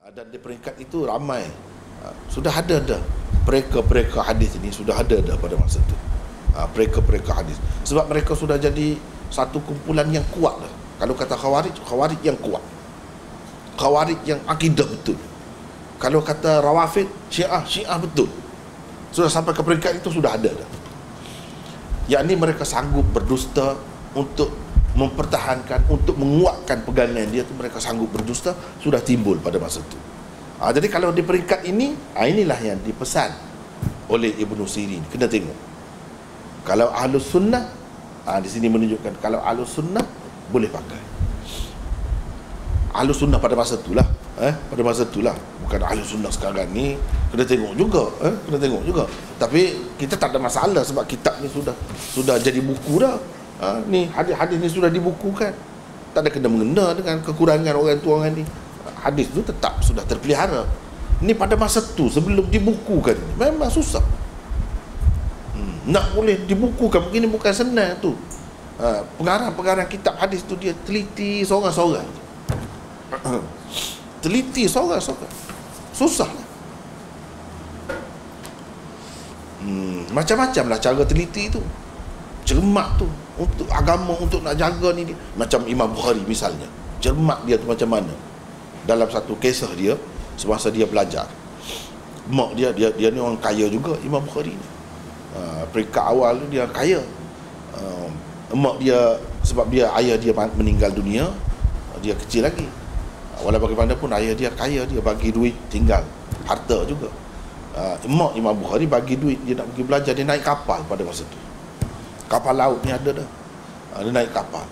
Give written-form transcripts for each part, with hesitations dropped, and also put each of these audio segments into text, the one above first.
Dan di peringkat itu ramai, sudah ada dah pereka-pereka hadis ini, sudah ada dah pada masa itu, pereka-pereka hadis, sebab mereka sudah jadi satu kumpulan yang kuat dah. Kalau kata Khawarij, Khawarij yang kuat, Khawarij yang akidah betul. Kalau kata Rawafid, Syiah, Syiah betul. Sudah sampai ke peringkat itu, sudah ada dah. Yakni mereka sanggup berdusta untuk mempertahankan, untuk menguatkan pegangan dia tu, mereka sanggup berdusta, sudah timbul pada masa itu. Jadi kalau di peringkat ini, inilah yang dipesan oleh Ibnu Sirin. Kena tengok. Kalau Ahlus Sunnah, di sini menunjukkan kalau Ahlus Sunnah boleh pakai. Ahlus Sunnah pada masa itulah, pada masa itulah. Bukan Ahlus Sunnah sekarang ni, kena tengok juga, kena tengok juga. Tapi kita tak ada masalah sebab kitab ni sudah jadi buku dah. Ni hadis-hadis ni sudah dibukukan, tak ada kena mengena dengan kekurangan orang tua orang ni. Hadis tu tetap sudah terpelihara. Ni pada masa tu sebelum dibukukan memang susah. Nak boleh dibukukan begini bukan senang tu. Pengarang-pengarang kitab hadis tu dia teliti seorang-seorang. Teliti seorang-seorang. Susah. Macam-macam lah cara teliti tu. Cermat tu untuk agama, untuk nak jaga ni. Macam Imam Bukhari misalnya, cermat dia tu macam mana. Dalam satu kisah dia, semasa dia belajar, mak dia ni orang kaya juga, Imam Bukhari ni. Peringkat awal tu dia kaya. Mak dia, sebab dia ayah dia meninggal dunia, dia kecil lagi. Walau bagaimanapun ayah dia kaya, dia bagi duit tinggal, harta juga. Mak Imam Bukhari bagi duit, dia nak pergi belajar, dia naik kapal pada masa tu. Kapal laut ni ada dah. Dia naik kapal.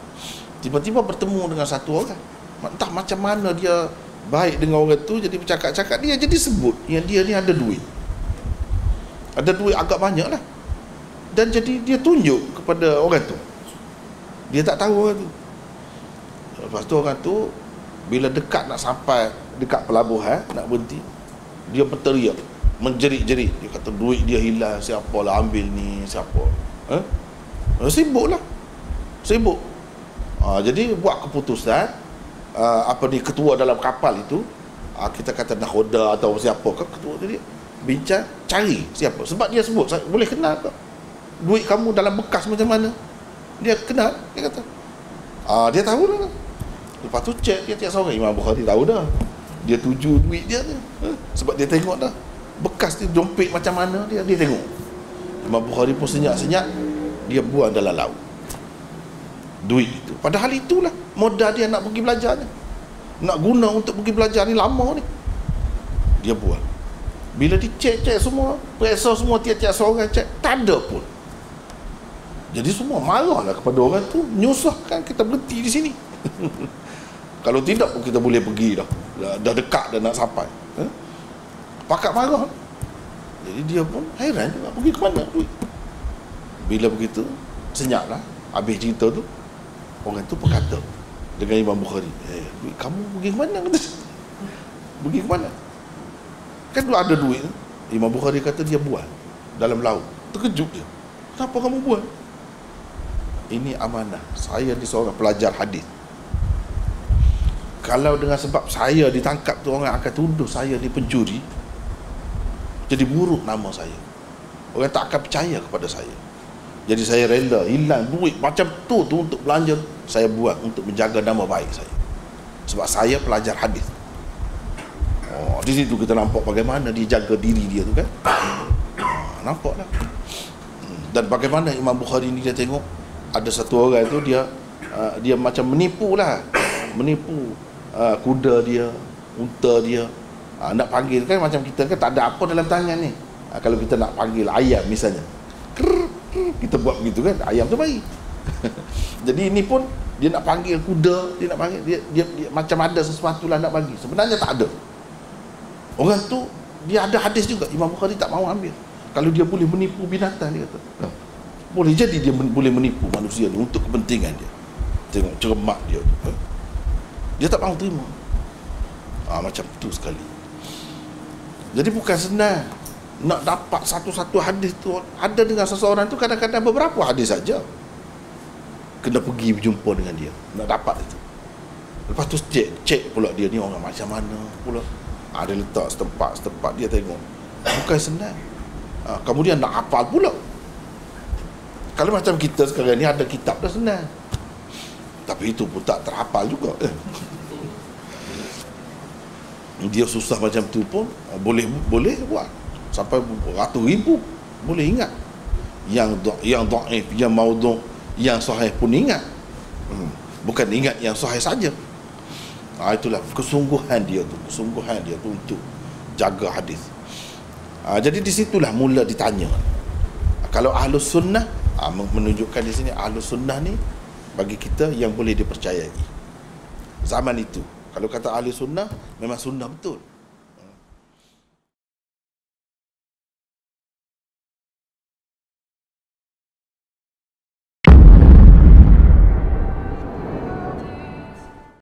Tiba-tiba bertemu dengan satu orang. Entah macam mana dia baik dengan orang tu, jadi bercakap-cakap, dia jadi sebut yang dia ni ada duit. Ada duit agak banyak lah. Dan jadi dia tunjuk kepada orang tu. Dia tak tahu orang tu. Lepas tu orang tu, bila dekat nak sampai dekat pelabuhan, nak berhenti, dia berteriak, menjerit-jerit. Dia kata duit dia hilang, siapalah ambil ni, siapa. Sibuk lah. Sibuk. Jadi buat keputusan, ketua dalam kapal itu, kita kata nakhoda atau siapa ke, ketua dia bincang, cari siapa. Sebab dia sebut, boleh kenal ke? Duit kamu dalam bekas macam mana? Dia kenal, dia kata. Dia tahu lah. Lepas tu cek, dia seorang. Imam Bukhari tahu dah. Dia tuju duit dia tu. Sebab dia tengok dah. Bekas dia dompet macam mana, dia tengok. Imam Bukhari pun senyap-senyap, dia buang dalam laut duit itu. Padahal itulah modal dia nak pergi belajar ni, nak guna untuk pergi belajar ni lama ni. Dia buang. Bila dicek semua, periksa semua, tiap-tiap seorang cek, tak ada pun. Jadi semua marahlah kepada orang tu, menyusahkan kita berhenti di sini. Kalau tidak pun kita boleh pergi dah dekat dah nak sampai. Pakat marah. Jadi dia pun heran juga, pergi ke mana duit. Bila begitu, senyaplah. Habis cerita tu, orang tu berkata dengan Imam Bukhari, duit kamu pergi ke mana? Pergi ke mana? Kan ada duit. Imam Bukhari kata dia buang dalam laut. Terkejut dia. Kenapa kamu buang? Ini amanah. Saya ni seorang pelajar hadis. Kalau dengan sebab saya ditangkap tu, orang akan tuduh saya ni pencuri, jadi buruk nama saya. Orang tak akan percaya kepada saya. Jadi saya rela hilang duit macam tu untuk belanja, saya buat untuk menjaga nama baik saya. Sebab saya pelajar hadis. Di situ kita nampak bagaimana dia jaga diri dia tu kan. Nampaklah. Dan bagaimana Imam Bukhari ni, dia tengok ada satu orang tu, dia macam menipu kuda dia, unta dia. Nak panggil kan, macam kita kan tak ada apa dalam tangan ni. Kalau kita nak panggil ayam misalnya, kita buat begitu kan, ayam tu baik. Jadi ini pun dia nak panggil kuda, dia nak panggil dia macam ada sesuatu lah nak bagi. Sebenarnya tak ada. Orang tu dia ada hadis juga, Imam Bukhari tak mahu ambil. Kalau dia boleh menipu binatang, dia kata boleh jadi dia boleh menipu manusia ni untuk kepentingan dia. Tengok cermat dia tu. Dia tak mahu terima. Macam tu sekali. Jadi bukan senang nak dapat satu-satu hadis tu. Ada dengan seseorang tu kadang-kadang beberapa hadis saja. Kena pergi berjumpa dengan dia nak dapat itu. Lepas tu cek pula dia ni orang macam mana pula. Dia letak setempat dia tengok. Bukan senang. Kemudian nak hafal pula. Kalau macam kita sekarang ni ada kitab dah senang, tapi itu pun tak terhafal juga. Dia susah macam tu pun boleh buat sampai ratus ribu boleh ingat. Yang dhaif, yang maudhu', yang sahih pun ingat. Bukan ingat yang sahih saja. Itulah kesungguhan dia tu untuk jaga hadis. Jadi di situlah mula ditanya. Kalau Ahlus Sunnah, menunjukkan di sini Ahlus Sunnah ni bagi kita yang boleh dipercayai. Zaman itu, kalau kata Ahlus Sunnah, memang sunnah betul.